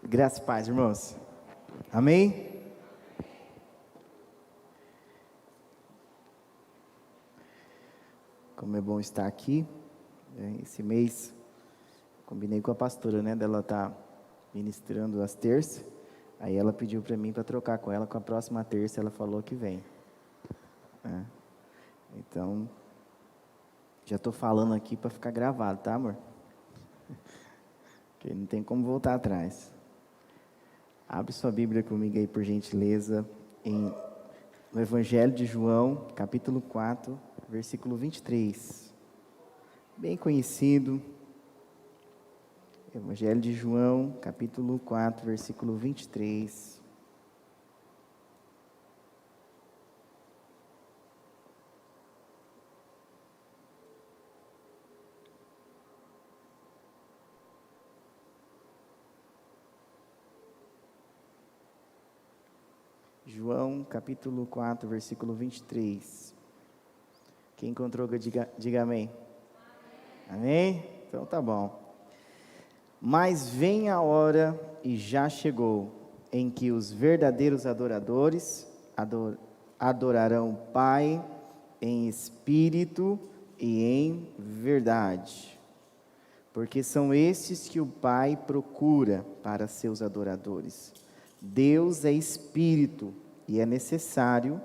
Graça e paz, irmãos. Amém? Como é bom estar aqui. Esse mês, combinei com a pastora, dela estar ministrando às terças. Aí ela pediu para mim para trocar com ela com a próxima terça. Ela falou que vem. Então, já estou falando aqui para ficar gravado, tá, amor? Porque não tem como voltar atrás. Abre sua Bíblia comigo aí, por gentileza, no Evangelho de João, capítulo 4, versículo 23. Bem conhecido. Evangelho de João, capítulo 4, versículo 23. João, capítulo 4, versículo 23. Quem encontrou, diga amém. Amém? Então tá bom. Mas vem a hora, e já chegou, em que os verdadeiros adoradores adorarão o Pai em espírito e em verdade. Porque são estes que o Pai procura para seus adoradores. Deus é espírito, e é necessário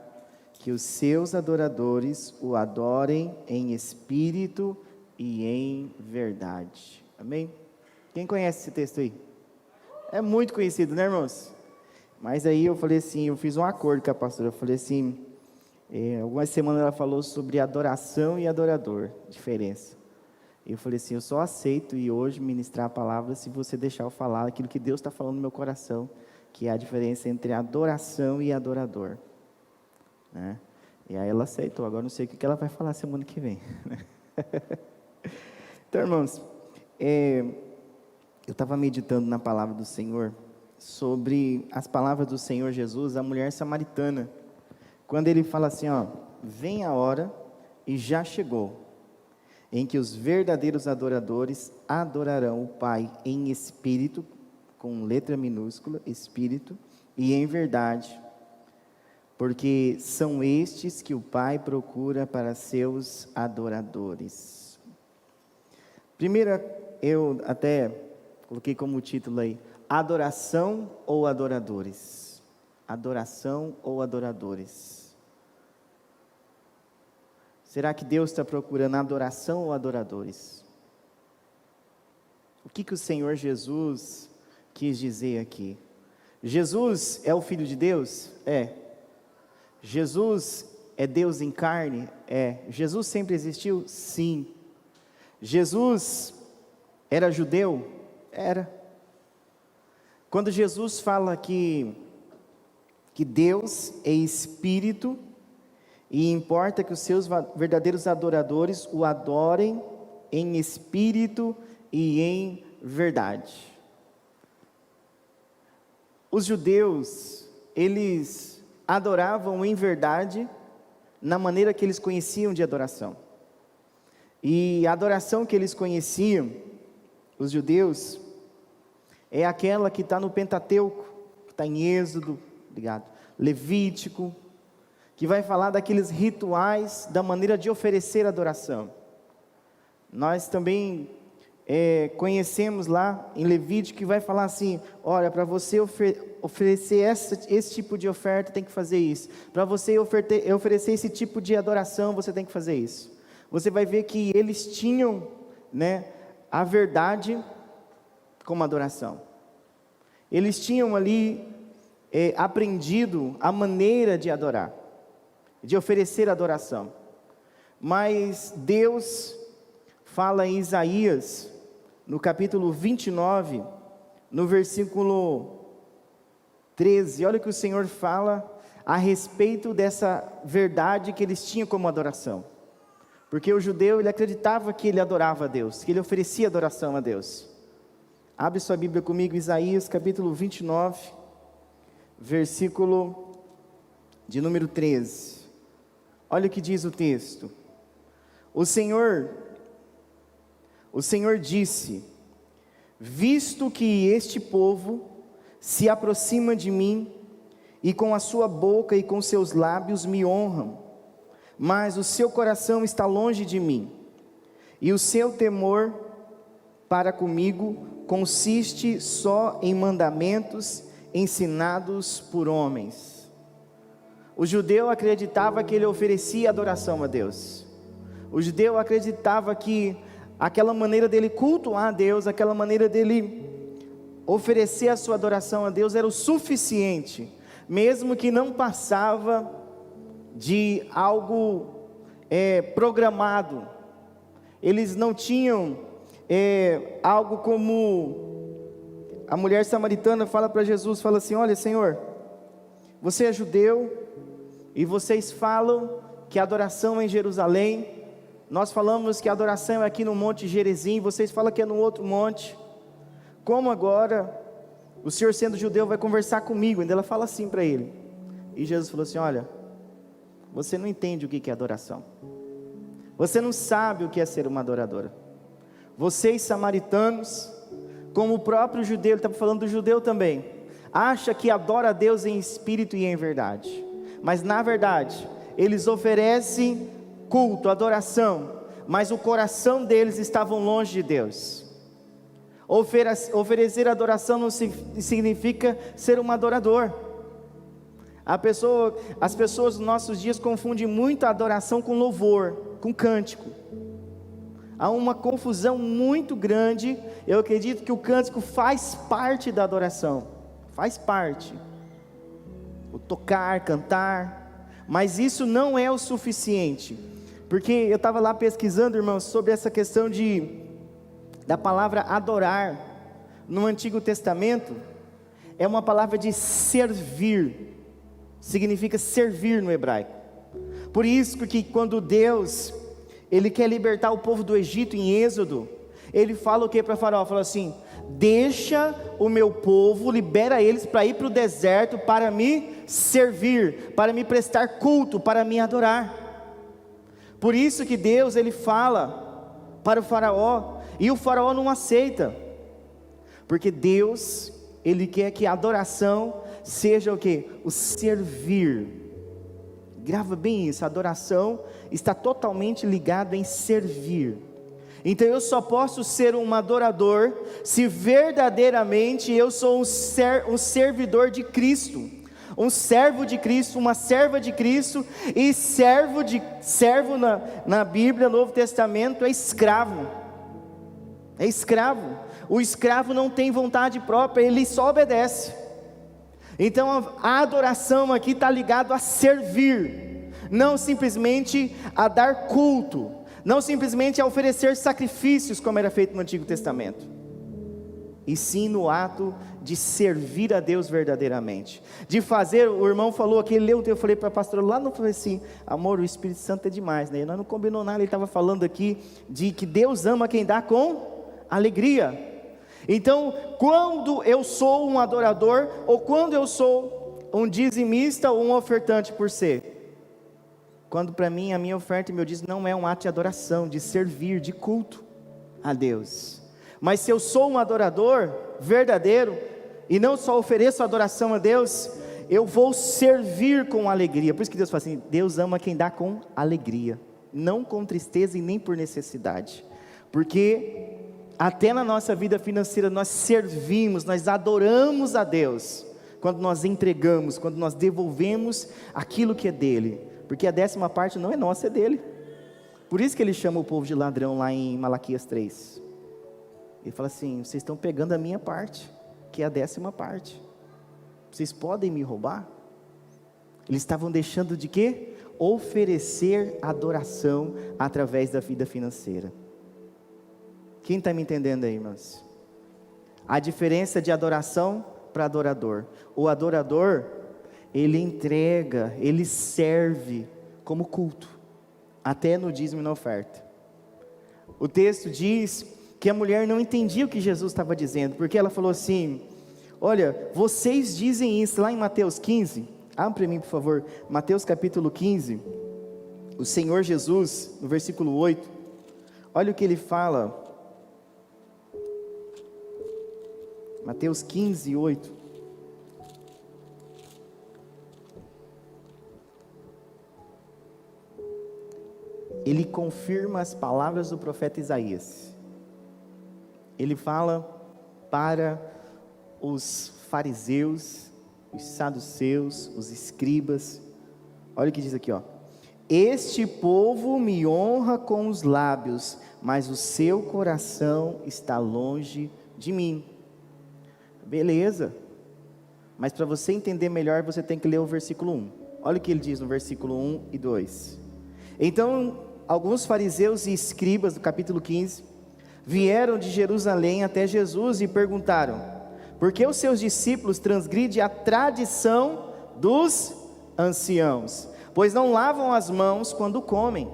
que os seus adoradores o adorem em espírito e em verdade. Amém? Quem conhece esse texto aí? É muito conhecido, né, irmãos? Mas aí eu falei assim, eu fiz um acordo com a pastora, eu falei assim, algumas semanas ela falou sobre adoração e adorador, diferença. Eu falei assim, eu só aceito e hoje ministrar a palavra se você deixar eu falar aquilo que Deus está falando no meu coração, que é a diferença entre adoração e adorador, né? E aí ela aceitou. Agora não sei o que ela vai falar semana que vem. Então, irmãos, eu estava meditando na palavra do Senhor, sobre as palavras do Senhor Jesus à mulher samaritana, quando ele fala assim, vem a hora, e já chegou, em que os verdadeiros adoradores adorarão o Pai em espírito, com letra minúscula, espírito, e em verdade, porque são estes que o Pai procura para seus adoradores. Primeiro, eu até coloquei como título aí, adoração ou adoradores? Adoração ou adoradores? Será que Deus está procurando adoração ou adoradores? O que o Senhor Jesus quis dizer aqui? Jesus é o Filho de Deus? É. Jesus é Deus em carne? É. Jesus sempre existiu? Sim. Jesus era judeu? Era. Quando Jesus fala que Deus é espírito, e importa que os seus verdadeiros adoradores o adorem em espírito e em verdade. Os judeus, eles adoravam em verdade, na maneira que eles conheciam de adoração. E a adoração que eles conheciam, os judeus, é aquela que está no Pentateuco, que está em Êxodo, Levítico, que vai falar daqueles rituais, da maneira de oferecer adoração. Nós também conhecemos lá em Levítico, que vai falar assim, olha, para você oferecer esse tipo de oferta, tem que fazer isso. Para você oferecer esse tipo de adoração, você tem que fazer isso. Você vai ver que eles tinham, a verdade como adoração. Eles tinham ali aprendido a maneira de adorar, de oferecer adoração. Mas Deus fala em Isaías, no capítulo 29, no versículo 13, olha o que o Senhor fala a respeito dessa verdade que eles tinham como adoração. Porque o judeu, ele acreditava que ele adorava a Deus, que ele oferecia adoração a Deus. Abre sua Bíblia comigo, Isaías capítulo 29, versículo de número 13. Olha o que diz o texto. O Senhor disse: visto que este povo se aproxima de mim, e com a sua boca e com seus lábios me honram, mas o seu coração está longe de mim, e o seu temor para comigo consiste só em mandamentos ensinados por homens. O judeu acreditava que ele oferecia adoração a Deus. O judeu acreditava que aquela maneira dele cultuar a Deus, aquela maneira dele oferecer a sua adoração a Deus era o suficiente, mesmo que não passava de algo programado. Eles não tinham algo como a mulher samaritana fala para Jesus, fala assim: olha, Senhor, você é judeu e vocês falam que a adoração é em Jerusalém, nós falamos que a adoração é aqui no Monte Gerizim, vocês falam que é no outro monte. Como agora o Senhor, sendo judeu, vai conversar comigo? Ainda ela fala assim para ele. E Jesus falou assim: olha, você não entende o que é adoração, você não sabe o que é ser uma adoradora. Vocês samaritanos, como o próprio judeu, ele está falando do judeu também, acha que adora a Deus em espírito e em verdade, mas na verdade eles oferecem culto, adoração, mas o coração deles estava longe de Deus. Oferecer adoração não significa ser um adorador. As pessoas nos nossos dias confundem muito a adoração com louvor, com cântico. Há uma confusão muito grande. Eu acredito que o cântico faz parte da adoração, faz parte, o tocar, cantar, mas isso não é o suficiente, porque eu estava lá pesquisando, irmãos, sobre essa questão da palavra adorar, no Antigo Testamento, é uma palavra de servir, significa servir no hebraico. Por isso que quando Deus, Ele quer libertar o povo do Egito em Êxodo, Ele fala o que para Faraó? Fala assim: deixa o meu povo, libera eles para ir para o deserto, para me servir, para me prestar culto, para me adorar. Por isso que Deus, Ele fala para o Faraó, e o Faraó não aceita, porque Deus, Ele quer que a adoração seja o que? O servir. Grava bem isso, a adoração está totalmente ligada em servir. Então eu só posso ser um adorador se verdadeiramente eu sou um servidor de Cristo, um servo de Cristo, uma serva de Cristo. E servo na Bíblia, Novo Testamento, é escravo. É escravo. O escravo não tem vontade própria, ele só obedece. Então a adoração aqui está ligado a servir, não simplesmente a dar culto, não simplesmente a oferecer sacrifícios como era feito no Antigo Testamento, e sim no ato de servir a Deus verdadeiramente, de fazer. O irmão falou aqui, ele leu, eu falei para a pastora lá, não falei assim: amor, o Espírito Santo é demais, né? Nós não combinou nada. Ele estava falando aqui de que Deus ama quem dá com alegria. Então, quando eu sou um adorador, ou quando eu sou um dizimista ou um ofertante por ser, quando para mim a minha oferta e meu dízimo não é um ato de adoração, de servir, de culto a Deus, mas se eu sou um adorador verdadeiro, e não só ofereço adoração a Deus, eu vou servir com alegria. Por isso que Deus fala assim: Deus ama quem dá com alegria, não com tristeza e nem por necessidade, porque até na nossa vida financeira nós servimos, nós adoramos a Deus, quando nós entregamos, quando nós devolvemos aquilo que é dele, porque a 10ª parte não é nossa, é dele. Por isso que ele chama o povo de ladrão lá em Malaquias 3, ele fala assim: vocês estão pegando a minha parte, que é a 10ª parte, vocês podem me roubar? Eles estavam deixando de quê? Oferecer adoração através da vida financeira. Quem está me entendendo aí, irmãos? A diferença de adoração para adorador. O adorador, ele entrega, ele serve como culto, até no dízimo e na oferta. O texto diz que a mulher não entendia o que Jesus estava dizendo, porque ela falou assim: olha, vocês dizem isso, lá em Mateus 15, abre para mim por favor, Mateus capítulo 15, o Senhor Jesus, no versículo 8, olha o que ele fala, Mateus 15, 8, ele confirma as palavras do profeta Isaías. Ele fala para os fariseus, os saduceus, os escribas. Olha o que diz aqui, ó. Este povo me honra com os lábios, mas o seu coração está longe de mim. Beleza. Mas para você entender melhor, você tem que ler o versículo 1. Olha o que ele diz no versículo 1 e 2. Então, alguns fariseus e escribas, do capítulo 15, vieram de Jerusalém até Jesus e perguntaram: por que os seus discípulos transgridem a tradição dos anciãos? Pois não lavam as mãos quando comem.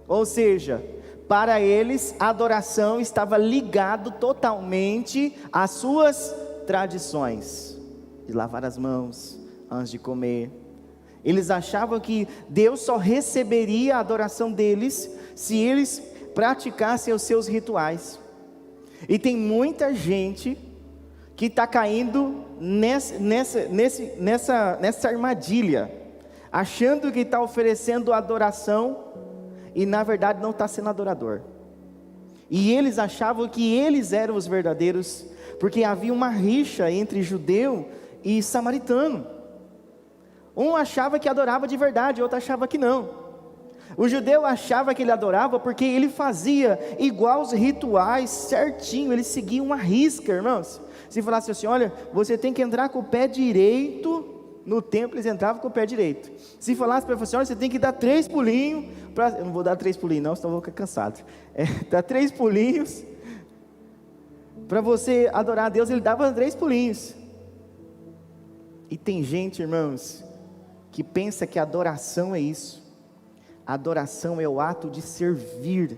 Ou seja, para eles a adoração estava ligado totalmente às suas tradições, de lavar as mãos antes de comer. Eles achavam que Deus só receberia a adoração deles se eles praticassem os seus rituais. E tem muita gente que está caindo nessa armadilha, achando que está oferecendo adoração e na verdade não está sendo adorador. E eles achavam que eles eram os verdadeiros, porque havia uma rixa entre judeu e samaritano. Um achava que adorava de verdade, outro achava que não. O judeu achava que ele adorava porque ele fazia igual os rituais certinho, ele seguia uma risca, irmãos. Se falasse assim: olha, você tem que entrar com o pé direito no templo, eles entravam com o pé direito. Se falasse para você: olha, você tem que dar 3 pulinhos, eu não vou dar 3 pulinhos não, senão eu vou ficar cansado. Dá 3 pulinhos, para você adorar a Deus, ele dava 3 pulinhos. E tem gente, irmãos, que pensa que adoração é isso. Adoração é o ato de servir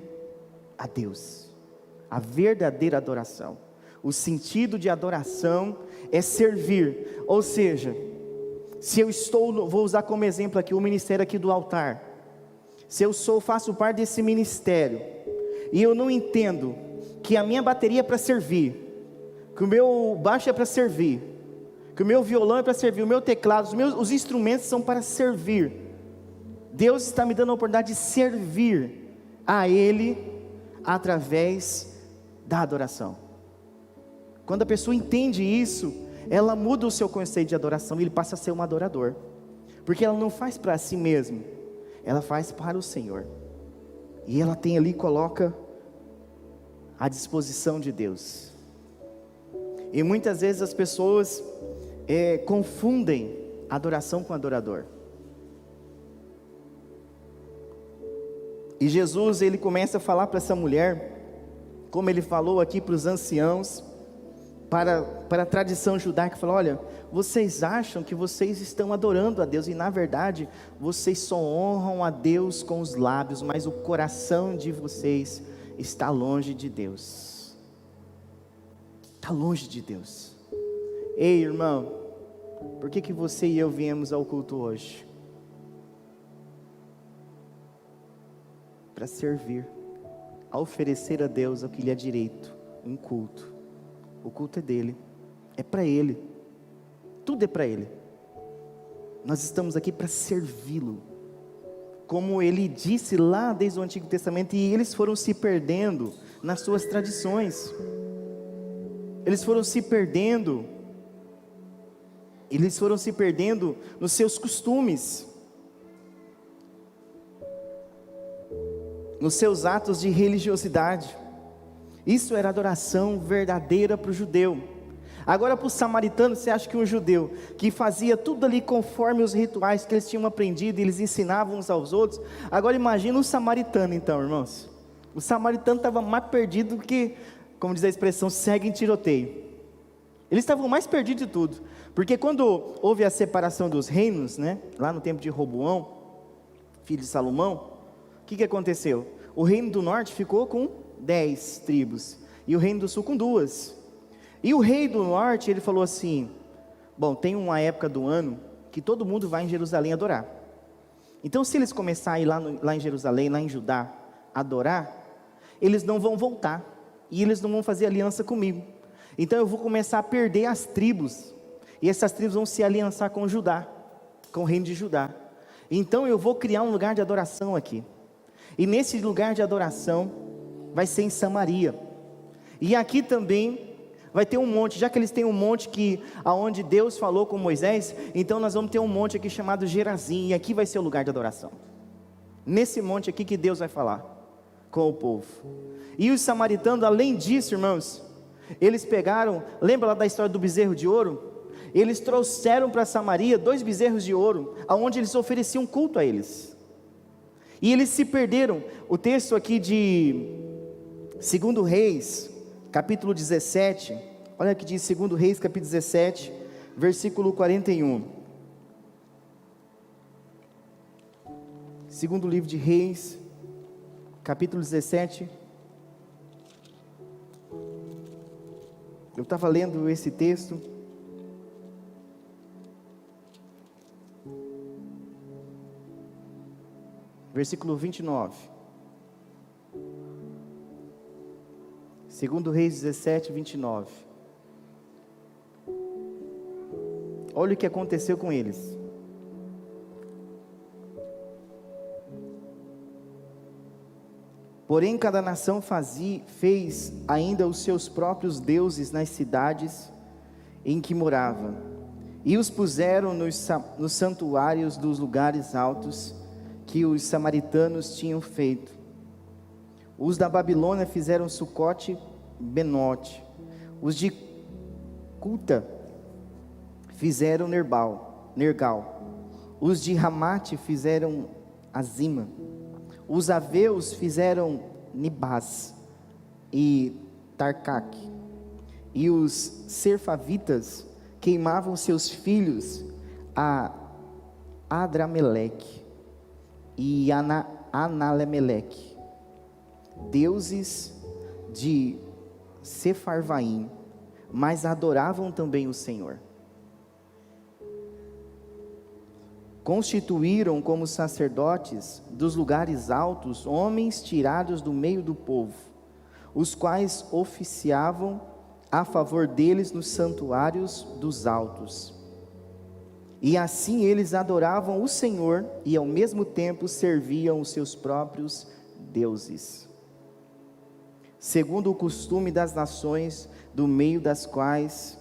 a Deus, a verdadeira adoração. O sentido de adoração é servir, ou seja, se eu vou usar como exemplo aqui o ministério aqui do altar. Se eu faço parte desse ministério, e eu não entendo que a minha bateria é para servir, que o meu baixo é para servir, que o meu violão é para servir, o meu teclado, os instrumentos são para servir. Deus está me dando a oportunidade de servir a Ele através da adoração. Quando a pessoa entende isso, ela muda o seu conceito de adoração e ele passa a ser um adorador, porque ela não faz para si mesma, ela faz para o Senhor, e ela tem ali, coloca à disposição de Deus. E muitas vezes as pessoas confundem adoração com adorador. E Jesus, ele começa a falar para essa mulher, como ele falou aqui para os anciãos, para a tradição judaica, falou: olha, vocês acham que vocês estão adorando a Deus, e na verdade, vocês só honram a Deus com os lábios, mas o coração de vocês está longe de Deus. Está longe de Deus. Ei, irmão, por que você e eu viemos ao culto hoje? Para servir, a oferecer a Deus o que lhe é direito, um culto. O culto é dele, é para ele, tudo é para ele. Nós estamos aqui para servi-lo, como ele disse lá desde o Antigo Testamento, e eles foram se perdendo nas suas tradições, eles foram se perdendo nos seus costumes, nos seus atos de religiosidade. Isso era adoração verdadeira para o judeu. Agora para o samaritano, você acha que um judeu que fazia tudo ali conforme os rituais que eles tinham aprendido, e eles ensinavam uns aos outros, agora imagina o samaritano então, irmãos. O samaritano estava mais perdido do que, como diz a expressão, cego em tiroteio. Eles estavam mais perdidos de tudo, porque quando houve a separação dos reinos, né, lá no tempo de Roboão, filho de Salomão, o que aconteceu? O reino do norte ficou com 10 tribos, e o reino do sul com 2. E o rei do norte, ele falou assim: bom, tem uma época do ano que todo mundo vai em Jerusalém adorar. Então se eles começarem a ir lá em Jerusalém, lá em Judá, adorar, eles não vão voltar, e eles não vão fazer aliança comigo. Então eu vou começar a perder as tribos, e essas tribos vão se aliançar com Judá, com o reino de Judá. Então eu vou criar um lugar de adoração aqui. E nesse lugar de adoração vai ser em Samaria. E aqui também vai ter um monte, já que eles têm um monte aonde Deus falou com Moisés, então nós vamos ter um monte aqui chamado Gerazim, e aqui vai ser o lugar de adoração. Nesse monte aqui que Deus vai falar com o povo. E os samaritanos, além disso, irmãos, eles pegaram, lembra lá da história do bezerro de ouro? Eles trouxeram para Samaria 2 bezerros de ouro, aonde eles ofereciam culto a eles. E eles se perderam. O texto aqui de 2 Reis, capítulo 17, olha o que diz 2 Reis, capítulo 17, versículo 41. Segundo livro de Reis, capítulo 17. Eu estava lendo esse texto. Versículo 29. 2 Reis 17, 29. Olha o que aconteceu com eles. Porém, cada nação fez ainda os seus próprios deuses nas cidades em que morava, e os puseram nos santuários dos lugares altos que os samaritanos tinham feito. Os da Babilônia fizeram Sucote Benote, os de Cuta fizeram Nergal, os de Ramate fizeram Azima, os aveus fizeram Nibás e Tarcaque, e os serfavitas queimavam seus filhos a Adrameleque e Analemeleque, deuses de Sefarvaim, mas adoravam também o Senhor. Constituíram como sacerdotes dos lugares altos homens tirados do meio do povo, os quais oficiavam a favor deles nos santuários dos altos. E assim eles adoravam o Senhor e ao mesmo tempo serviam os seus próprios deuses, segundo o costume das nações do meio das quais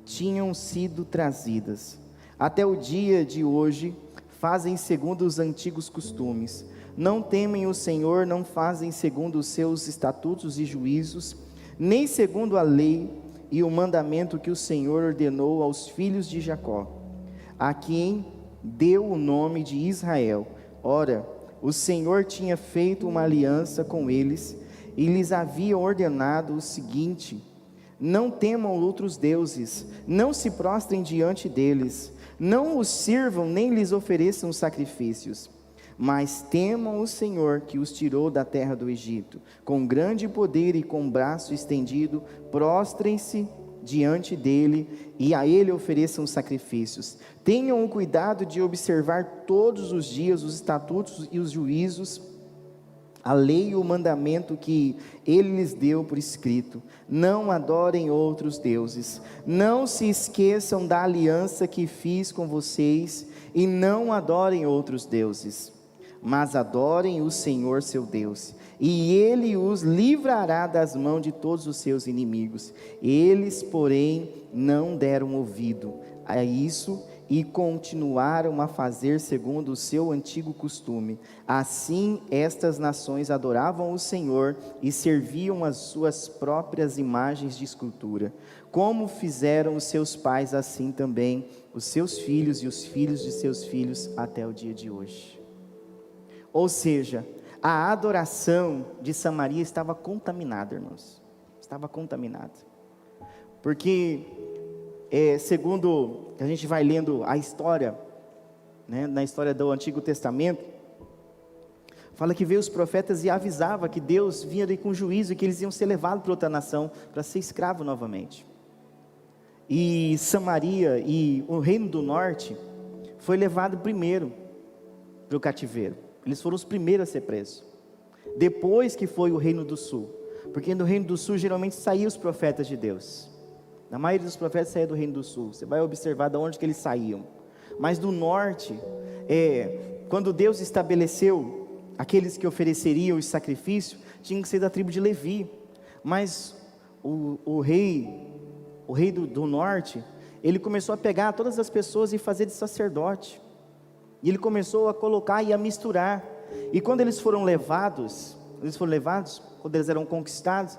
tinham sido trazidas. Até o dia de hoje fazem segundo os antigos costumes, não temem o Senhor, não fazem segundo os seus estatutos e juízos, nem segundo a lei e o mandamento que o Senhor ordenou aos filhos de Jacó, a quem deu o nome de Israel. Ora, o Senhor tinha feito uma aliança com eles e lhes havia ordenado o seguinte: não temam outros deuses, não se prostrem diante deles, não os sirvam nem lhes ofereçam sacrifícios, mas temam o Senhor que os tirou da terra do Egito, com grande poder e com braço estendido, prostrem-se diante dele e a ele ofereçam sacrifícios. Tenham o cuidado de observar todos os dias os estatutos e os juízos, a lei e o mandamento que ele lhes deu por escrito. Não adorem outros deuses, não se esqueçam da aliança que fiz com vocês, e não adorem outros deuses, mas adorem o Senhor seu Deus, e ele os livrará das mãos de todos os seus inimigos. Eles, porém, não deram ouvido a isso e continuaram a fazer segundo o seu antigo costume. Assim estas nações adoravam o Senhor e serviam as suas próprias imagens de escultura. Como fizeram os seus pais, assim também os seus filhos e os filhos de seus filhos até o dia de hoje. Ou seja, a adoração de Samaria estava contaminada, irmãos. Estava contaminada. Porque, segundo a gente vai lendo a história, né, na história do Antigo Testamento, fala que veio os profetas e avisava que Deus vinha ali com juízo e que eles iam ser levados para outra nação para ser escravo novamente. E Samaria e o reino do norte foi levado primeiro para o cativeiro. Eles foram os primeiros a ser presos. Depois que foi o reino do sul. Porque no reino do sul geralmente saíam os profetas de Deus. A maioria dos profetas saía do reino do sul. Você vai observar de onde que eles saíam. Mas do norte, quando Deus estabeleceu aqueles que ofereceriam o sacrifício, tinham que ser da tribo de Levi. Mas o rei do norte, ele começou a pegar todas as pessoas e fazer de sacerdote. E ele começou a colocar e a misturar. E quando eles foram levados, quando eles eram conquistados,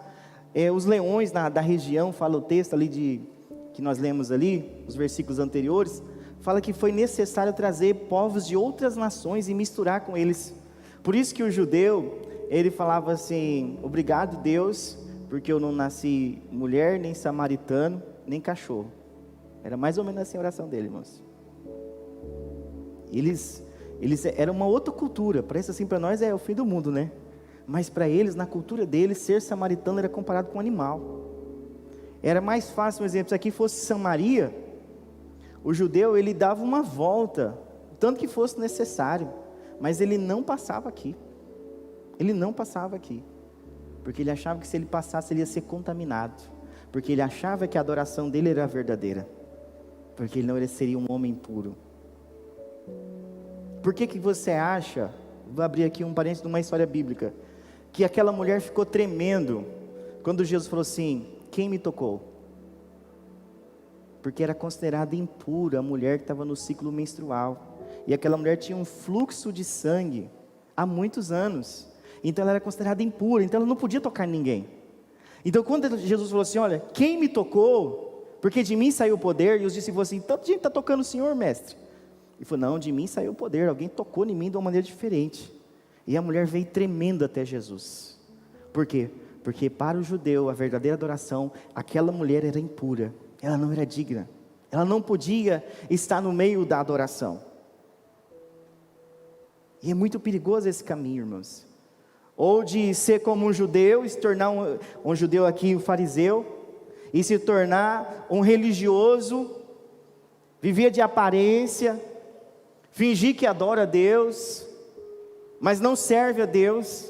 os leões da região, fala o texto ali que nós lemos ali, os versículos anteriores, fala que foi necessário trazer povos de outras nações e misturar com eles. Por isso que o judeu, ele falava assim: obrigado Deus, porque eu não nasci mulher, nem samaritano, nem cachorro. Era mais ou menos assim a oração dele, irmãos. Eles eram uma outra cultura. Parece assim, para nós é o fim do mundo, né? Mas para eles, na cultura deles, ser samaritano era comparado com um animal. Era mais fácil, um exemplo, se aqui fosse Samaria, o judeu, ele dava uma volta, tanto que fosse necessário, mas ele não passava aqui. Ele não passava aqui, porque ele achava que se ele passasse, ele ia ser contaminado, porque ele achava que a adoração dele era verdadeira, porque ele seria um homem puro. Por que você acha, vou abrir aqui um parênteses de uma história bíblica, que aquela mulher ficou tremendo, quando Jesus falou assim: quem me tocou? Porque era considerada impura a mulher que estava no ciclo menstrual, e aquela mulher tinha um fluxo de sangue, há muitos anos, então ela era considerada impura, então ela não podia tocar em ninguém. Então quando Jesus falou assim: olha, quem me tocou? Porque de mim saiu o poder, e os discípulos assim: tanta gente está tocando o Senhor, mestre. Ele falou: não, de mim saiu o poder, alguém tocou em mim de uma maneira diferente. E a mulher veio tremendo até Jesus. Por quê? Porque para o judeu, a verdadeira adoração, aquela mulher era impura, ela não era digna, ela não podia estar no meio da adoração. E é muito perigoso esse caminho, irmãos. Ou de ser como um judeu, e se tornar um judeu aqui, um fariseu, e se tornar um religioso, viver de aparência, fingir que adora a Deus, mas não serve a Deus,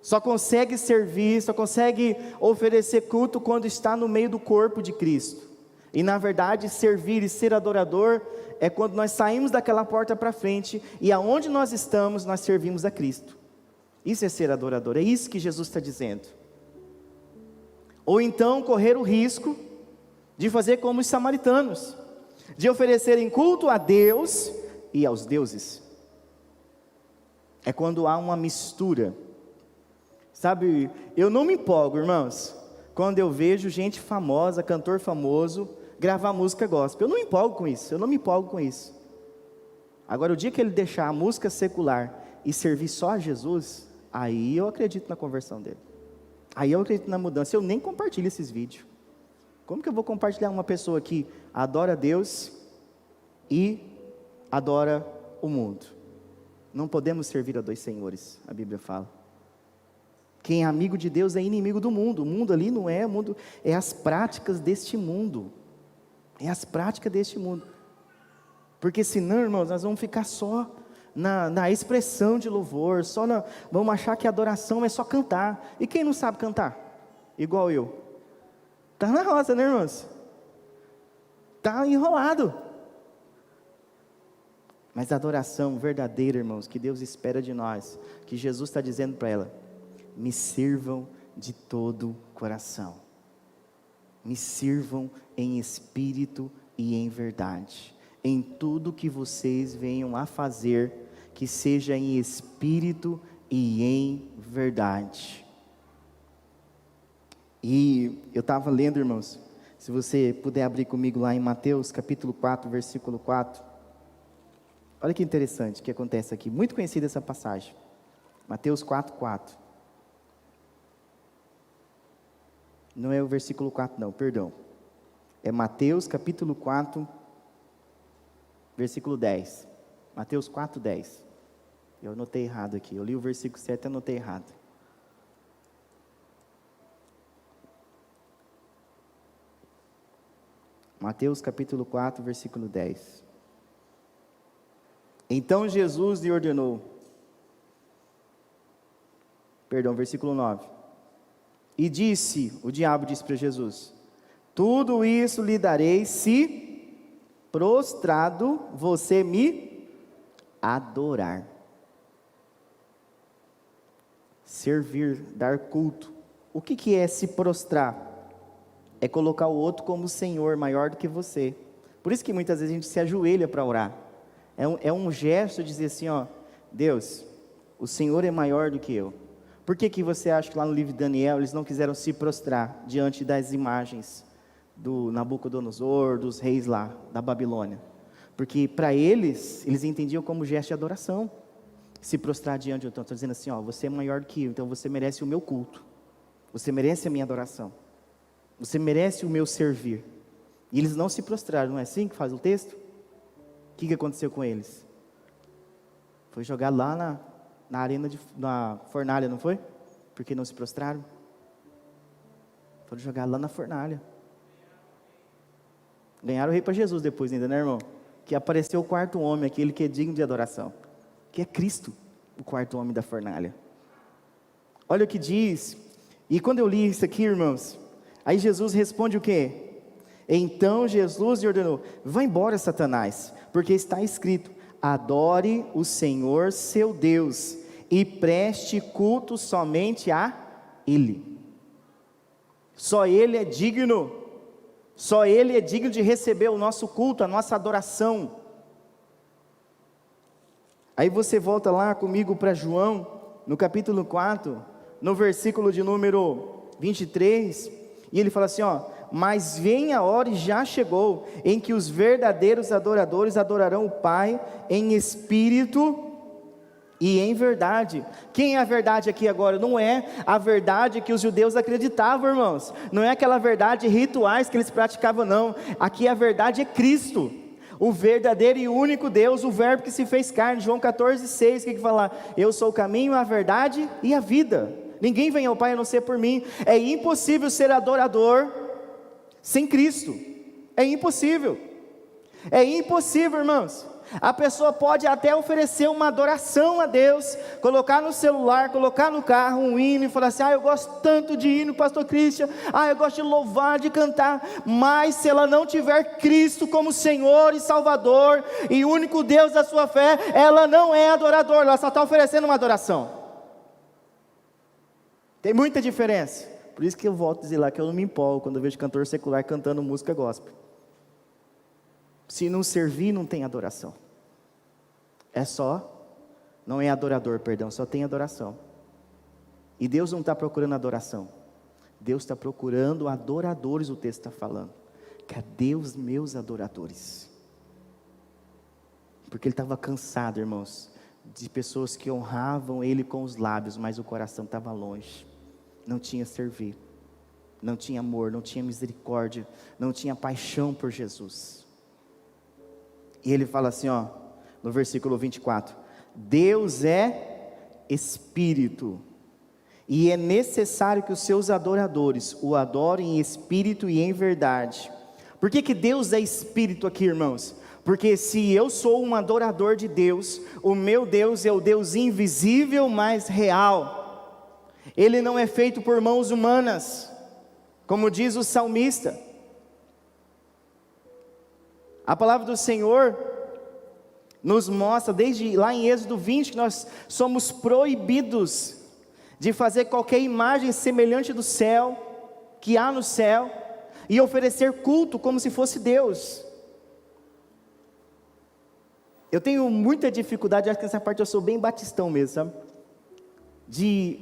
só consegue servir, só consegue oferecer culto quando está no meio do corpo de Cristo. E na verdade, servir e ser adorador é quando nós saímos daquela porta para frente, e aonde nós estamos, nós servimos a Cristo. Isso é ser adorador, é isso que Jesus está dizendo. Ou então correr o risco de fazer como os samaritanos, de oferecerem culto a Deus e aos deuses. É quando há uma mistura. Sabe, eu não me empolgo, irmãos, quando eu vejo gente famosa, cantor famoso, gravar música gospel. Eu não me empolgo com isso, Agora, o dia que ele deixar a música secular e servir só a Jesus, aí eu acredito na conversão dele. Aí eu acredito na mudança. Eu nem compartilho esses vídeos. Como que eu vou compartilhar uma pessoa que adora a Deus e adora o mundo? Não podemos servir a dois senhores, a Bíblia fala. Quem é amigo de Deus é inimigo do mundo. O mundo ali não é o mundo, é as práticas deste mundo. É as práticas deste mundo. Porque senão, irmãos, nós vamos ficar só na expressão de louvor, vamos achar que a adoração é só cantar. E quem não sabe cantar? Igual eu. Está na roça, né, irmãos? Está enrolado. Mas a adoração verdadeira, irmãos, que Deus espera de nós, que Jesus está dizendo para ela: me sirvam de todo o coração, me sirvam em espírito e em verdade, em tudo que vocês venham a fazer, que seja em espírito e em verdade. E eu estava lendo, irmãos, se você puder abrir comigo lá em Mateus capítulo 4, versículo 4, olha que interessante o que acontece aqui, muito conhecida essa passagem, Mateus 4, 4, não é o versículo 4 não, perdão, é Mateus capítulo 4, versículo 10, Mateus 4, 10, eu anotei errado aqui, eu li o versículo 7 e anotei errado. Mateus capítulo 4, versículo 10. Então Jesus lhe ordenou, versículo 9. E disse, o diabo disse para Jesus: tudo isso lhe darei se prostrado você me adorar. servir, dar culto. O que é se prostrar? É colocar o outro como Senhor, maior do que você. Por isso que muitas vezes a gente se ajoelha para orar. É um gesto de dizer assim, ó, Deus, o Senhor é maior do que eu. Por que você acha que lá no livro de Daniel, eles não quiseram se prostrar diante das imagens do Nabucodonosor, dos reis lá, da Babilônia? Porque para eles entendiam como gesto de adoração. Se prostrar diante de outro, estou dizendo assim, ó, você é maior do que eu, então você merece o meu culto. Você merece a minha adoração. Você merece o meu servir. E eles não se prostraram, não é assim que faz o texto? O que aconteceu com eles? Foi jogado lá na arena, na fornalha, não foi? Porque não se prostraram. Foram jogados lá na fornalha. Ganharam o rei para Jesus depois ainda, né, irmão? Que apareceu o quarto homem, aquele que é digno de adoração, que é Cristo, o quarto homem da fornalha. Olha o que diz. E quando eu li isso aqui, irmãos, aí Jesus responde o quê? Então Jesus lhe ordenou: vá embora, Satanás, porque está escrito: adore o Senhor seu Deus e preste culto somente a Ele. Só Ele é digno. Só Ele é digno de receber o nosso culto, a nossa adoração. Aí você volta lá comigo para João, no capítulo 4, no versículo de número 23, e ele fala assim, ó: mas vem a hora e já chegou, em que os verdadeiros adoradores adorarão o Pai em espírito e em verdade. Quem é a verdade aqui agora? Não é a verdade que os judeus acreditavam, irmãos. Não é aquela verdade rituais que eles praticavam, não. Aqui a verdade é Cristo, o verdadeiro e único Deus, o verbo que se fez carne. João 14,6, o que fala? Eu sou o caminho, a verdade e a vida. Ninguém vem ao Pai a não ser por mim. É impossível ser adorador sem Cristo. É impossível. É impossível, irmãos. A pessoa pode até oferecer uma adoração a Deus, colocar no celular, colocar no carro um hino e falar assim: eu gosto tanto de hino, pastor Christian, eu gosto de louvar, de cantar. Mas se ela não tiver Cristo como Senhor e Salvador e único Deus da sua fé, ela não é adoradora, ela só está oferecendo uma adoração. Tem muita diferença. Por isso que eu volto a dizer lá que eu não me empolgo quando eu vejo cantor secular cantando música gospel. Se não servir, não tem adoração. Não é adorador, perdão, só tem adoração. E Deus não está procurando adoração. Deus está procurando adoradores, o texto está falando. Cadê os meus adoradores? Porque ele estava cansado, irmãos, de pessoas que honravam ele com os lábios, mas o coração estava longe. Não tinha servir, não tinha amor, não tinha misericórdia, não tinha paixão por Jesus. E ele fala assim, ó, no versículo 24: Deus é Espírito, e é necessário que os seus adoradores o adorem em espírito e em verdade. Por que Deus é Espírito aqui, irmãos? Porque se eu sou um adorador de Deus, o meu Deus é o Deus invisível, mas real. Ele não é feito por mãos humanas, como diz o salmista. A palavra do Senhor nos mostra, desde lá em Êxodo 20, que nós somos proibidos de fazer qualquer imagem semelhante do céu, que há no céu, e oferecer culto como se fosse Deus. Eu tenho muita dificuldade, acho que nessa parte eu sou bem batistão mesmo, sabe?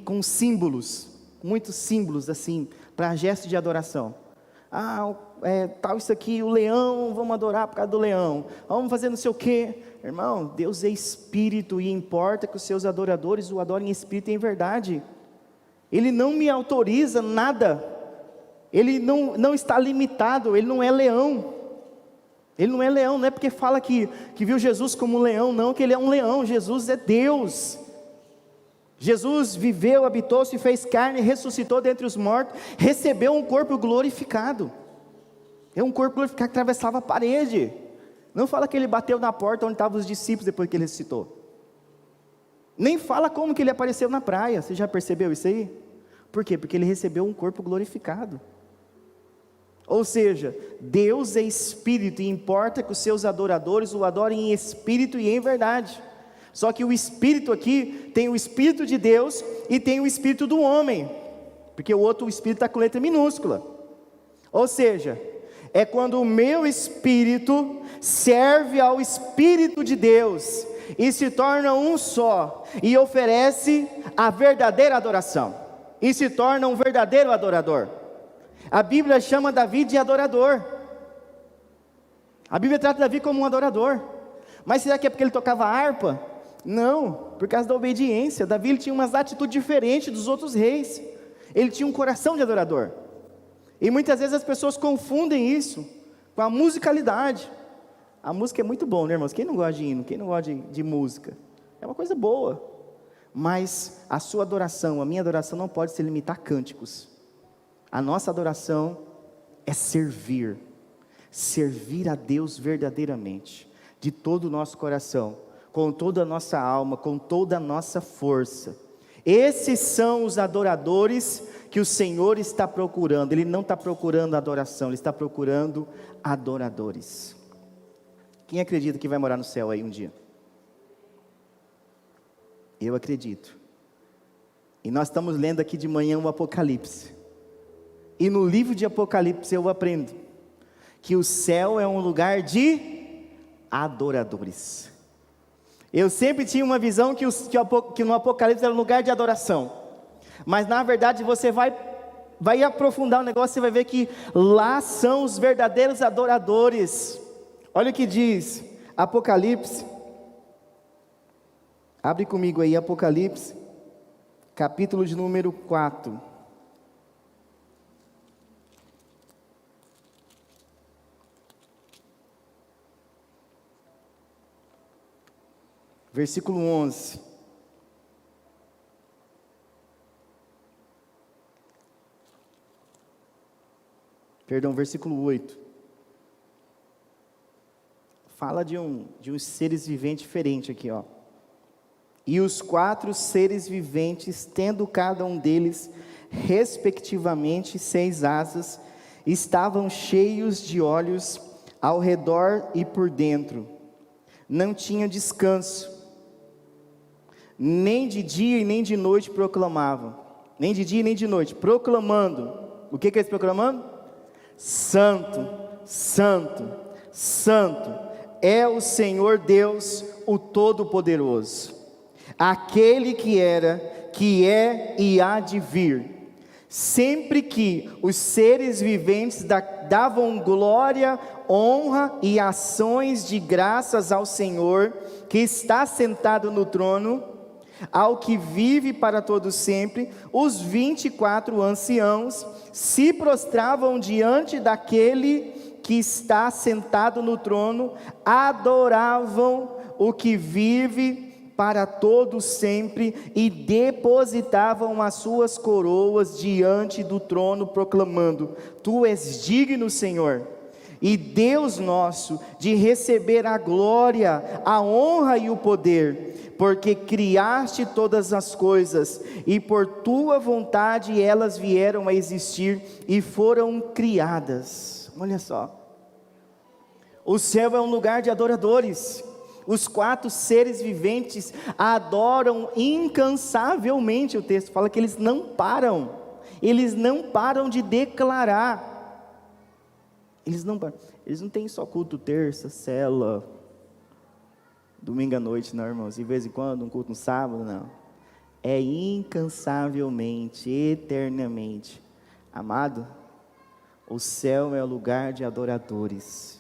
Com símbolos, muitos símbolos assim, para gesto de adoração. Tal isso aqui, o leão, vamos adorar por causa do leão, vamos fazer não sei o que. Irmão, Deus é Espírito, e importa que os seus adoradores o adorem em espírito e em verdade. Ele não me autoriza nada, ele não está limitado, ele não é leão. Ele não é leão, não é porque fala que viu Jesus como um leão, não, que ele é um leão. Jesus é Deus. Jesus viveu, habitou, se fez carne, ressuscitou dentre os mortos, recebeu um corpo glorificado. É um corpo glorificado que atravessava a parede. Não fala que ele bateu na porta onde estavam os discípulos depois que ele ressuscitou. Nem fala como que ele apareceu na praia. Você já percebeu isso aí? Por quê? Porque ele recebeu um corpo glorificado. Ou seja, Deus é Espírito, e importa que os seus adoradores o adorem em espírito e em verdade. Só que o Espírito aqui tem o Espírito de Deus e tem o espírito do homem, porque o outro espírito está com letra minúscula. Ou seja, é quando o meu espírito serve ao Espírito de Deus e se torna um só, e oferece a verdadeira adoração, e se torna um verdadeiro adorador. A Bíblia chama Davi de adorador. A Bíblia trata Davi como um adorador. Mas será que é porque ele tocava harpa? Não, por causa da obediência. Davi ele tinha umas atitudes diferentes dos outros reis. Ele tinha um coração de adorador. E muitas vezes as pessoas confundem isso com a musicalidade. A música é muito bom, né, irmãos? Quem não gosta de hino? Quem não gosta de música? É uma coisa boa. Mas a sua adoração, a minha adoração não pode se limitar a cânticos. A nossa adoração é servir. Servir a Deus verdadeiramente, de todo o nosso coração, com toda a nossa alma, com toda a nossa força. Esses são os adoradores que o Senhor está procurando. Ele não está procurando adoração, Ele está procurando adoradores. Quem acredita que vai morar no céu aí um dia? Eu acredito. E nós estamos lendo aqui de manhã o Apocalipse. E no livro de Apocalipse eu aprendo que o céu é um lugar de adoradores. Eu sempre tinha uma visão que no Apocalipse era um lugar de adoração. Mas na verdade você vai aprofundar o negócio, você vai ver que lá são os verdadeiros adoradores. Olha o que diz Apocalipse. Abre comigo aí Apocalipse, capítulo de número 4. Versículo 11. Perdão, versículo 8. Fala de uns seres viventes diferentes aqui, ó. E os 4 seres viventes, tendo cada um deles, respectivamente, 6 asas, estavam cheios de olhos ao redor e por dentro. Não tinha descanso. Nem de dia e nem de noite proclamavam. Nem de dia e nem de noite. Proclamando. O que eles proclamando? Santo, Santo, Santo é o Senhor Deus, o Todo-Poderoso. Aquele que era, que é e há de vir. Sempre que os seres viventes davam glória, honra e ações de graças ao Senhor, que está sentado no trono, ao que vive para todo sempre, os 24 anciãos se prostravam diante daquele que está sentado no trono, adoravam o que vive para todo sempre e depositavam as suas coroas diante do trono, proclamando: Tu és digno, Senhor, e Deus nosso, de receber a glória, a honra e o poder, porque criaste todas as coisas, e por tua vontade elas vieram a existir e foram criadas. Olha só, o céu é um lugar de adoradores. Os 4 seres viventes adoram incansavelmente. O texto fala que eles não param de declarar. Eles não têm só culto terça, cela, domingo à noite, não, irmãos, de vez em quando, um culto no sábado, não. É incansavelmente, eternamente. Amado, o céu é o lugar de adoradores.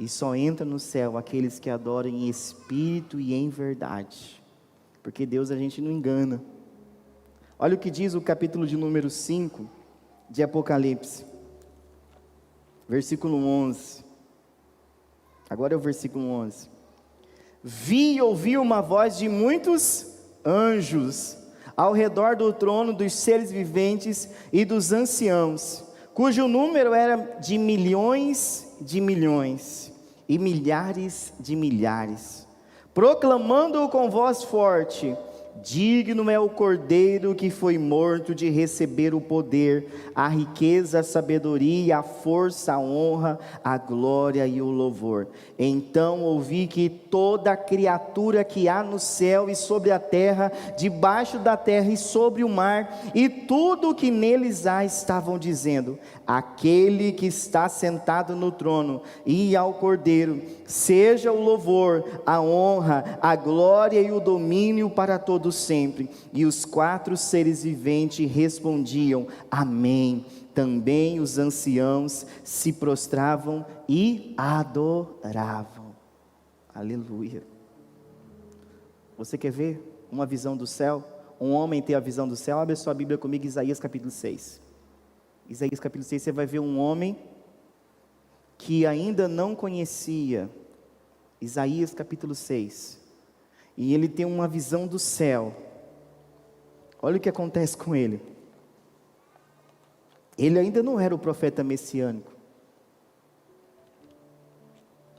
E só entra no céu aqueles que adoram em espírito e em verdade. Porque Deus a gente não engana. Olha o que diz o capítulo de número 5 de Apocalipse. Versículo 11. Agora é o versículo 11. Vi e ouvi uma voz de muitos anjos ao redor do trono dos seres viventes e dos anciãos, cujo número era de milhões e milhares de milhares, proclamando com voz forte: digno é o Cordeiro que foi morto de receber o poder, a riqueza, a sabedoria, a força, a honra, a glória e o louvor. Então ouvi que toda criatura que há no céu e sobre a terra, debaixo da terra e sobre o mar, e tudo o que neles há, estavam dizendo: aquele que está sentado no trono e ao Cordeiro, seja o louvor, a honra, a glória e o domínio para todos sempre. E os 4 seres viventes respondiam: amém. Também os anciãos se prostravam e adoravam. Aleluia. Você quer ver uma visão do céu? Um homem ter a visão do céu? Abre sua Bíblia comigo, Isaías capítulo 6. Isaías capítulo 6, você vai ver um homem que ainda não conhecia. Isaías capítulo 6. E ele tem uma visão do céu. Olha o que acontece com ele. Ele ainda não era o profeta messiânico.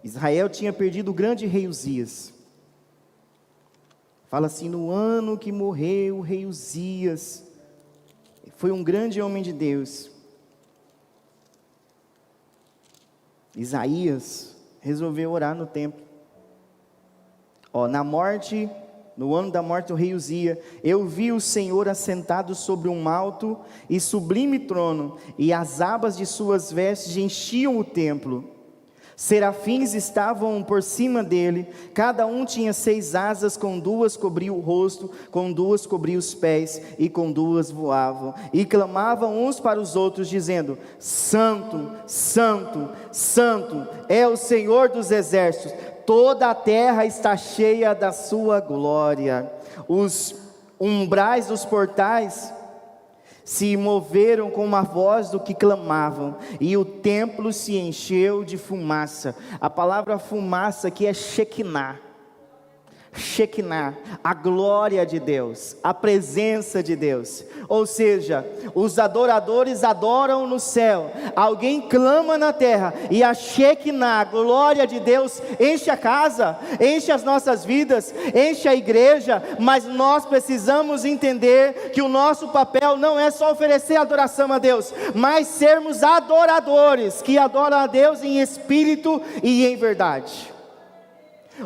Israel tinha perdido o grande rei Uzias. Fala assim: no ano que morreu o rei Uzias, foi um grande homem de Deus. Isaías resolveu orar no templo. No ano da morte do rei Uzias, eu vi o Senhor assentado sobre um alto e sublime trono, e as abas de suas vestes enchiam o templo. Serafins estavam por cima dele, cada um tinha 6 asas, com 2 cobria o rosto, com 2 cobria os pés, e com 2 voavam, e clamavam uns para os outros, dizendo: Santo, Santo, Santo é o Senhor dos exércitos, toda a terra está cheia da sua glória. Os umbrais dos portais se moveram com uma voz do que clamavam, e o templo se encheu de fumaça. A palavra fumaça aqui é Shekinah. Shekinah, a glória de Deus, a presença de Deus. Ou seja, os adoradores adoram no céu, alguém clama na terra, e a Shekinah, a glória de Deus, enche a casa, enche as nossas vidas, enche a igreja. Mas nós precisamos entender que o nosso papel não é só oferecer adoração a Deus, mas sermos adoradores, que adoram a Deus em espírito e em verdade.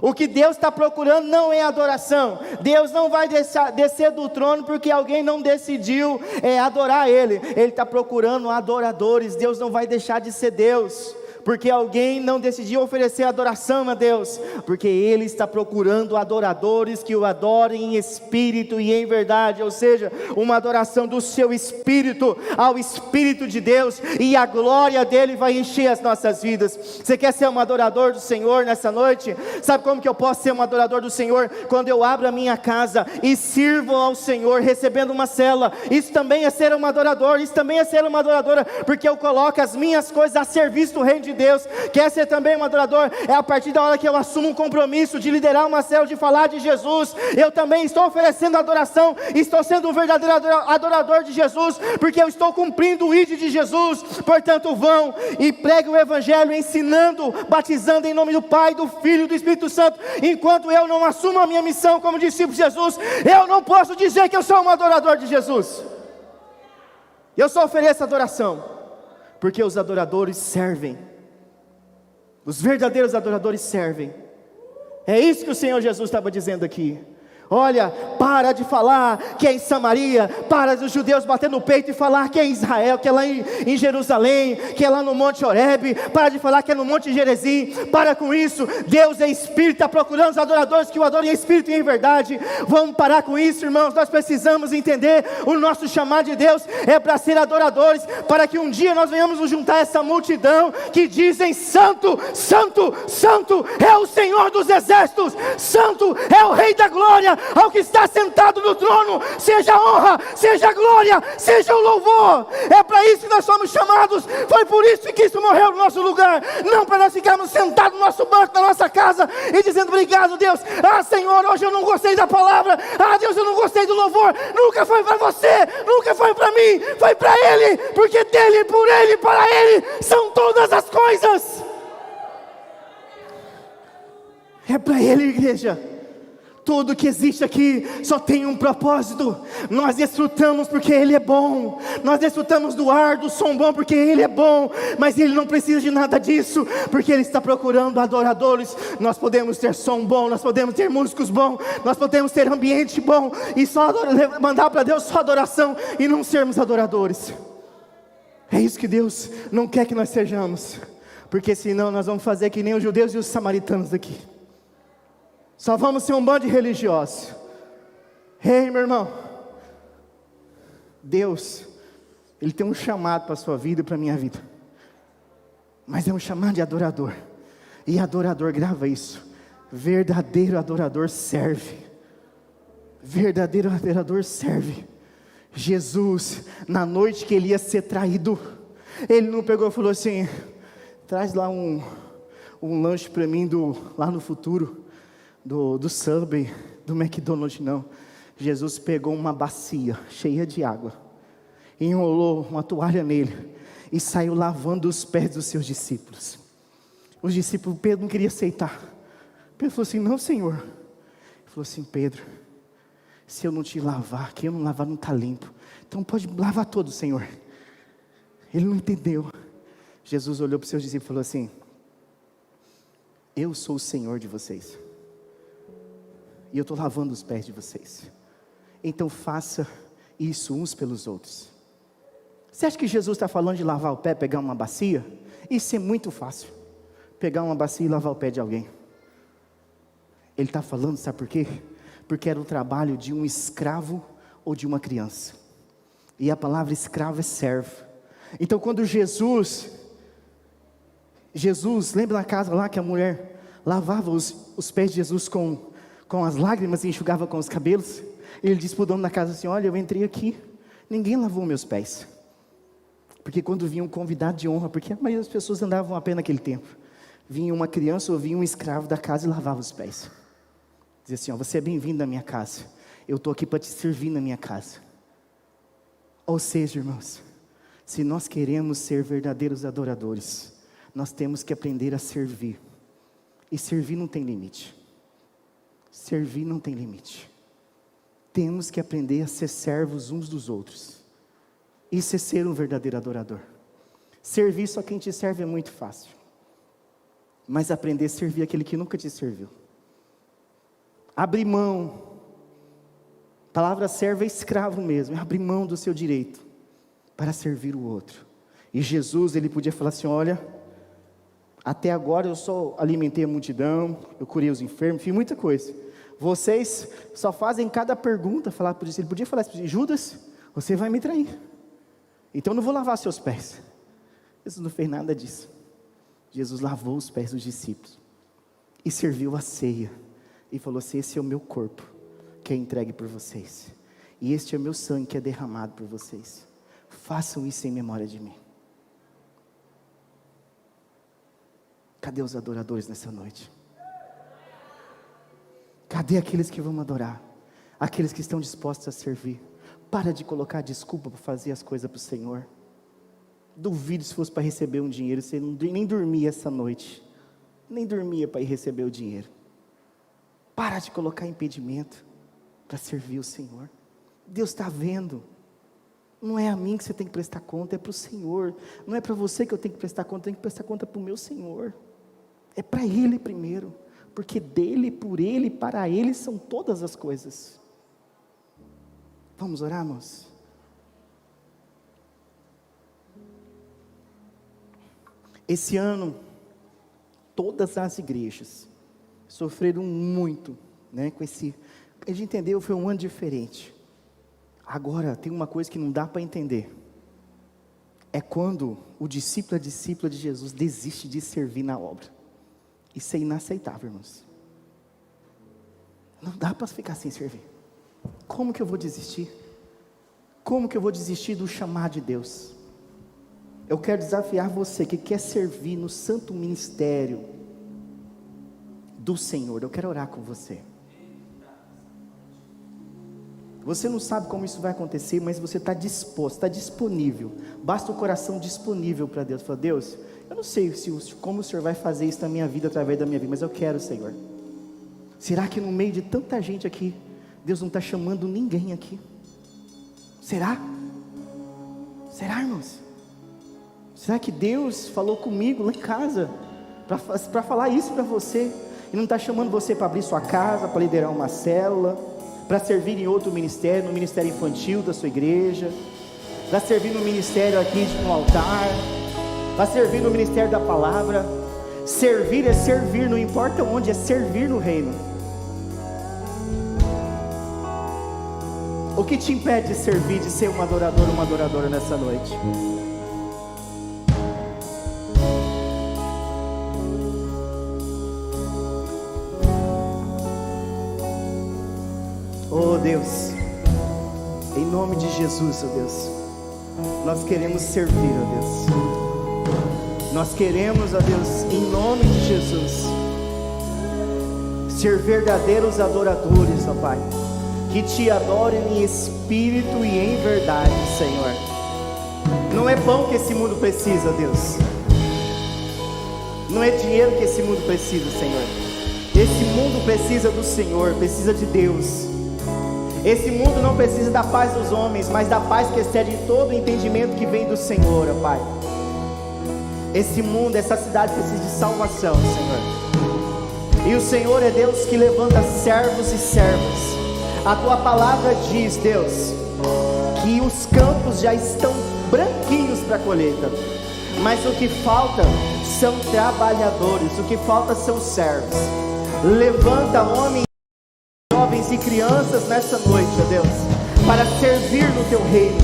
O que Deus está procurando não é adoração. Deus não vai descer do trono porque alguém não decidiu adorar Ele. Ele está procurando adoradores. Deus não vai deixar de ser Deus porque alguém não decidiu oferecer adoração a Deus, porque Ele está procurando adoradores que o adorem em espírito e em verdade. Ou seja, uma adoração do seu espírito ao Espírito de Deus, e a glória dEle vai encher as nossas vidas. Você quer ser um adorador do Senhor nessa noite? Sabe como que eu posso ser um adorador do Senhor? Quando eu abro a minha casa e sirvo ao Senhor, recebendo uma cela. Isso também é ser um adorador, isso também é ser uma adoradora, porque eu coloco as minhas coisas a serviço do reino de Deus. Quer ser também um adorador? É a partir da hora que eu assumo um compromisso de liderar uma célula, de falar de Jesus. Eu também estou oferecendo adoração, estou sendo um verdadeiro adorador de Jesus, porque eu estou cumprindo o ID de Jesus. Portanto, vão e preguem o Evangelho, ensinando, batizando em nome do Pai, do Filho e do Espírito Santo. Enquanto eu não assumo a minha missão como discípulo de Jesus, eu não posso dizer que eu sou um adorador de Jesus. Eu só ofereço adoração porque os adoradores servem. Os verdadeiros adoradores servem. É isso que o Senhor Jesus estava dizendo aqui. Olha, para de falar que é em Samaria, para dos judeus bater no peito e falar que é em Israel, que é lá em Jerusalém, que é lá no Monte Horebe, para de falar que é no Monte Gerezim. Para com isso. Deus é Espírito, está procurando os adoradores que o adorem em Espírito e em verdade. Vamos parar com isso, irmãos. Nós precisamos entender, o nosso chamado de Deus é para ser adoradores, para que um dia nós venhamos nos juntar a essa multidão que dizem: Santo, Santo, Santo é o Senhor dos exércitos, Santo é o Rei da glória. Ao que está sentado no trono, seja a honra, seja a glória, seja o louvor. É para isso que nós somos chamados. Foi por isso que Cristo morreu no nosso lugar, não para nós ficarmos sentados no nosso banco, na nossa casa, e dizendo: obrigado, Deus. Ah, Senhor, hoje eu não gostei da palavra. Ah, Deus, eu não gostei do louvor. Nunca foi para você, nunca foi para mim, foi para Ele, porque dele, por Ele, para Ele são todas as coisas. É para Ele, igreja. Tudo que existe aqui só tem um propósito. Nós desfrutamos porque Ele é bom. Nós desfrutamos do ar, do som bom porque Ele é bom. Mas Ele não precisa de nada disso, porque Ele está procurando adoradores. Nós podemos ter som bom, nós podemos ter músicos bons, nós podemos ter ambiente bom e só mandar para Deus só adoração e não sermos adoradores. É isso que Deus não quer que nós sejamos, porque senão nós vamos fazer que nem os judeus e os samaritanos aqui. Só vamos ser um bando de religiosos. Ei, meu irmão, Deus, Ele tem um chamado para a sua vida e para a minha vida, mas é um chamado de adorador. E adorador, grava isso, verdadeiro adorador serve. Verdadeiro adorador serve. Jesus, na noite que Ele ia ser traído, Ele não pegou e falou assim: traz lá um lanche para mim lá no futuro, do Subway, do McDonald's. Não. Jesus pegou uma bacia cheia de água, enrolou uma toalha nele e saiu lavando os pés dos seus discípulos. Os discípulos, Pedro não queria aceitar. Pedro falou assim: não, Senhor. Ele falou assim: Pedro, se eu não te lavar, quem eu não lavar não está limpo, então pode lavar todo, Senhor. Ele não entendeu. Jesus olhou para os seus discípulos e falou assim: eu sou o Senhor de vocês, e eu estou lavando os pés de vocês, então faça isso uns pelos outros. Você acha que Jesus está falando de lavar o pé, pegar uma bacia? Isso é muito fácil, pegar uma bacia e lavar o pé de alguém. Ele está falando, sabe por quê? Porque era o trabalho de um escravo ou de uma criança, e a palavra escravo é servo. Então quando Jesus, lembra na casa lá que a mulher lavava os pés de Jesus com as lágrimas e enxugava com os cabelos? Ele disse para o dono da casa assim: olha, eu entrei aqui, ninguém lavou meus pés. Porque quando vinha um convidado de honra, porque a maioria das pessoas andavam a pé naquele tempo, vinha uma criança ou vinha um escravo da casa e lavava os pés. Dizia assim: ó, você é bem-vindo na minha casa, eu estou aqui para te servir na minha casa. Ou seja, irmãos, se nós queremos ser verdadeiros adoradores, nós temos que aprender a servir. E servir não tem limite. Servir não tem limite. Temos que aprender a ser servos uns dos outros. Isso é ser um verdadeiro adorador. Servir só quem te serve é muito fácil, mas aprender a servir aquele que nunca te serviu. Abrir mão. A palavra servo é escravo mesmo, é abrir mão do seu direito para servir o outro. E Jesus, Ele podia falar assim: olha, até agora eu só alimentei a multidão, eu curei os enfermos, fiz muita coisa. Vocês só fazem cada pergunta, falar por isso. Ele podia falar assim: Judas, você vai me trair, então eu não vou lavar seus pés. Jesus não fez nada disso. Jesus lavou os pés dos discípulos e serviu a ceia e falou assim: esse é o meu corpo que é entregue por vocês, e este é o meu sangue que é derramado por vocês. Façam isso em memória de mim. Cadê os adoradores nessa noite? Cadê aqueles que vão adorar? Aqueles que estão dispostos a servir. Para de colocar desculpa para fazer as coisas para o Senhor. Duvido se fosse para receber um dinheiro, você nem dormia essa noite, nem dormia para ir receber o dinheiro. Para de colocar impedimento para servir o Senhor. Deus está vendo. Não é a mim que você tem que prestar conta, é para o Senhor. Não é para você que eu tenho que prestar conta, eu tenho que prestar conta para o meu Senhor. É para Ele primeiro, porque dEle, por Ele, para Ele são todas as coisas. Vamos orar, irmãos? Esse ano, todas as igrejas sofreram muito, né, com esse... A gente entendeu, foi um ano diferente. Agora, tem uma coisa que não dá para entender. É quando o discípulo, a discípula de Jesus desiste de servir na obra. Isso é inaceitável, irmãos. Não dá para ficar sem servir. Como que eu vou desistir? Como que eu vou desistir do chamado de Deus? Eu quero desafiar você que quer servir no santo ministério do Senhor. Eu quero orar com você. Você não sabe como isso vai acontecer, mas você está disposto, está disponível. Basta o coração disponível para Deus. Fala: Deus, eu não sei como o Senhor vai fazer isso na minha vida, através da minha vida, mas eu quero, Senhor. Será que no meio de tanta gente aqui, Deus não está chamando ninguém aqui? Será? Será, irmãos? Será que Deus falou comigo lá em casa para falar isso para você? E não está chamando você para abrir sua casa, para liderar uma célula, para servir em outro ministério, no ministério infantil da sua igreja, para servir no ministério aqui no altar, para servir no ministério da palavra. Servir é servir, não importa onde, é servir no reino. O que te impede de servir, de ser um adorador ou uma adoradora nessa noite? Oh Deus, em nome de Jesus, oh Deus, nós queremos servir, oh Deus. Nós queremos, ó Deus, em nome de Jesus, ser verdadeiros adoradores, ó Pai, que te adorem em espírito e em verdade, Senhor. Não é pão que esse mundo precisa, Deus. Não é dinheiro que esse mundo precisa, Senhor. Esse mundo precisa do Senhor, precisa de Deus. Esse mundo não precisa da paz dos homens, mas da paz que excede todo o entendimento que vem do Senhor, ó Pai. Esse mundo, essa cidade precisa de salvação, Senhor. E o Senhor é Deus que levanta servos e servas. A tua palavra diz, Deus, que os campos já estão branquinhos para a colheita, mas o que falta são trabalhadores, o que falta são servos. Levanta homens, jovens e crianças nessa noite, ó Deus, para servir no teu reino,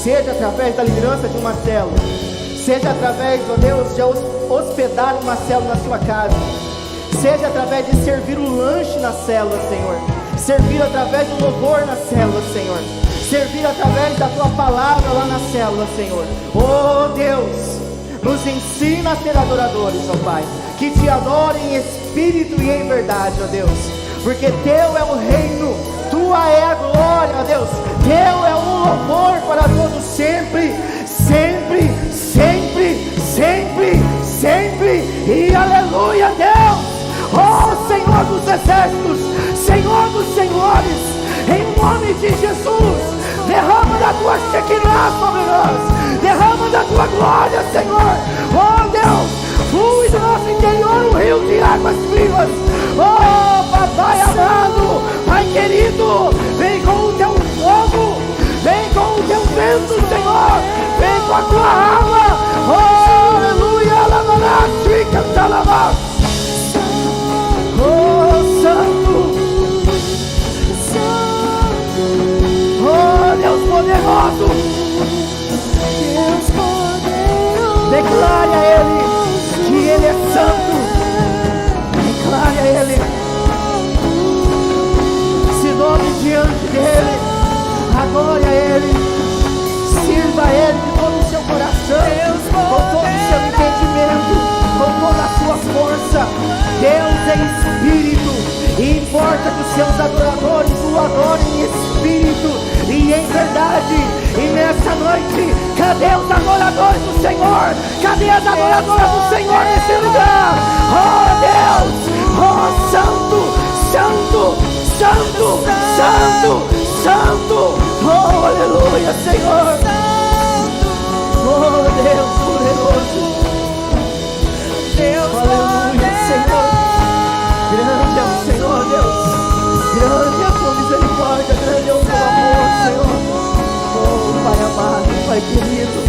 seja através da liderança de uma célula, seja através, ó Deus, de hospedar uma célula na sua casa, seja através de servir o lanche na célula, Senhor, servir através do louvor na célula, Senhor, servir através da tua palavra lá na célula, Senhor. Oh Deus, nos ensina a ser adoradores, ó Pai, que te adorem em espírito e em verdade, ó Deus, porque teu é o reino, tua é a glória, ó Deus, teu é o louvor para todos sempre, sempre, sempre, sempre, sempre, e aleluia, Deus. Oh Senhor dos exércitos, Senhor dos senhores, em nome de Jesus, derrama da tua Shekinah sobre nós, derrama da tua glória, Senhor. Oh Deus, flui do nosso interior um rio de águas vivas. Oh Papai amado, Pai querido, vem com o teu fogo, vem com o teu vento, Senhor, vem com a tua alma. Oh aleluia, lavarás e cantalavás. Oh Santo, oh Deus poderoso, declare a Ele que Ele é santo, declare a Ele, se dobre diante dEle, adore a Ele, sirva a Ele de todo o seu coração, com todo o seu entendimento, com toda a sua força. Deus é Espírito, e importa que os seus adoradores o adorem em Espírito e em verdade. E nessa noite, cadê os adoradores do Senhor? Cadê as adoradoras do Senhor nesse lugar? Oh Deus, oh Santo, Santo, Santo, Santo, Santo, oh aleluia, Senhor. Oh Deus poderoso, Deus, aleluia, Senhor. Grande é o Senhor, Deus. Grande é a tua misericórdia, grande é o teu amor, Senhor. Oh Pai amado, Pai querido,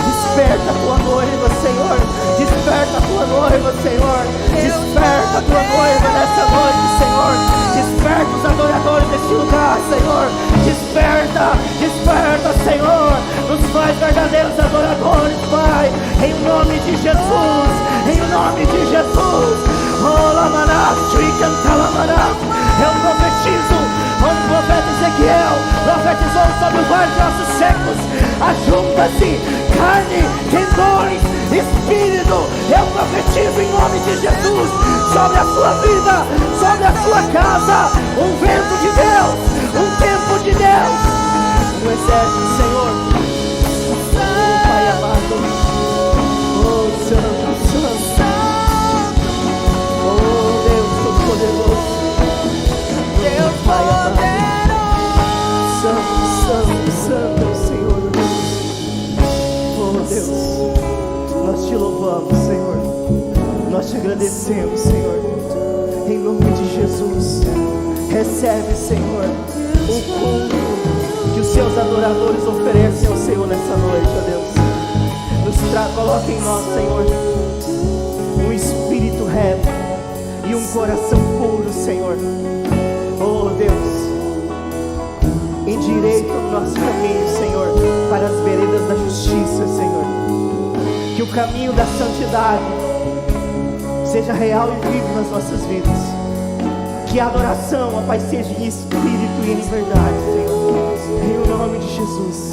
desperta a tua noiva, Senhor. Desperta a tua noiva, Senhor. Desperta a tua noiva nessa noite, Senhor. Desperta os adoradores deste lugar, Senhor. Desperta, desperta, Senhor. Nos faz verdadeiros adoradores, Pai. Em nome de Jesus, em nome de Jesus. Oh, lamará, canta lamará. Eu profetizo, como o profeta Ezequiel profetizou sobre os vários ossos secos. Ajunta-se carne, tendões, espírito. Eu profetizo em nome de Jesus sobre a sua vida, sobre a sua casa, um vento de Deus, um tempo de Deus, um exército, Senhor. Oh Pai amado, oh Santo, Santo, oh Deus Todo-Poderoso. louvamos, Senhor. Nós te agradecemos, Senhor. Em nome de Jesus. Recebe, Senhor, o culto que os seus adoradores oferecem ao Senhor nessa noite, ó Deus. Coloca em nós, Senhor, um espírito reto e um coração puro, Senhor. Oh Deus, endireita o nosso caminho, Senhor, para as veredas da justiça, Senhor. Que o caminho da santidade seja real e vivo nas nossas vidas. Que a adoração, ó Pai, seja em espírito e em verdade, Senhor. Em nome de Jesus.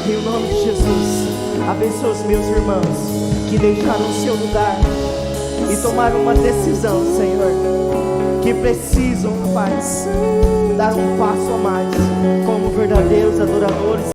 Em nome de Jesus. Abençoa os meus irmãos que deixaram o seu lugar e tomaram uma decisão, Senhor, que precisam, Pai, dar um passo a mais como verdadeiros adoradores.